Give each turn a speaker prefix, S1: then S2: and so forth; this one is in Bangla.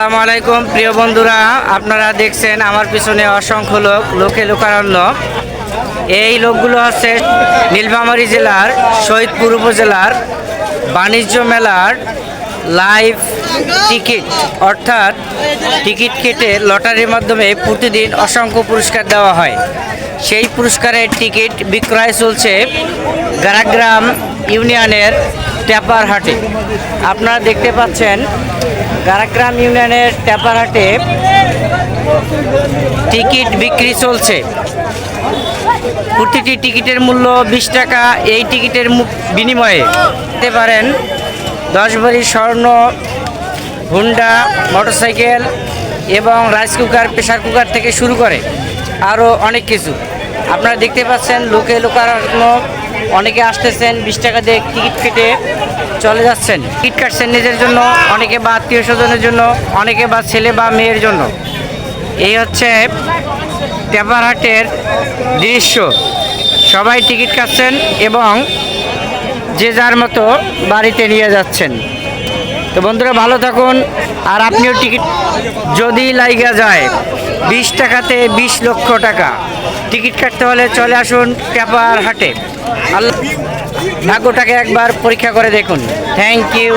S1: আসসালামু আলাইকুম প্রিয় বন্ধুরা, আপনারা দেখছেন আমার পিছনে অসংখ্য লোকে লোকারণ্য। এই লোকগুলো হচ্ছে নীলফামারী জেলার শহীদপুর উপজেলার বাণিজ্য মেলার লাইভ টিকিট, অর্থাৎ টিকিট কেটে লটারির মাধ্যমে প্রতিদিন অসংখ্য পুরস্কার দেওয়া হয়। সেই পুরস্কারের টিকিট বিক্রয় চলছে গারাগ্রাম ইউনিয়নের ট্যাপারহাটে। আপনারা দেখতে পাচ্ছেন গারাগ্রাম ইউনিয়নের ট্যাপারহাটে টিকিট বিক্রি চলছে। প্রতিটি টিকিটের মূল্য 20 টাকা। এই টিকিটের বিনিময়ে পেতে পারেন 10 ভরি স্বর্ণ, হুন্ডা মোটরসাইকেল এবং রাইস কুকার, প্রেশার কুকার থেকে শুরু করে আরও অনেক কিছু। আপনারা দেখতে পাচ্ছেন লোকে লোকারণ্য, অনেকে আসতেছেন 20 টাকা দিয়ে টিকিট কেটে চলে যাচ্ছেন। টিকিট কাটছেন নিজের জন্য, অনেকে বা আত্মীয় স্বজনের জন্য, অনেকে বা ছেলে বা মেয়ের জন্য। এই হচ্ছে ট্যাপারহাটের দৃশ্য। সবাই টিকিট কাটছেন এবং যে যার মতো বাড়িতে নিয়ে যাচ্ছেন। তো বন্ধুরা ভালো থাকুন, আর আপনিও টিকিট যদি লাইগা যায় 20 টাকাতে 20 লক্ষ টাকা। টিকিট কাটতে হলে চলে আসুন ট্যাপারহাটে। ভাগ্যটাকে একবার পরীক্ষা করে দেখুন। Thank you.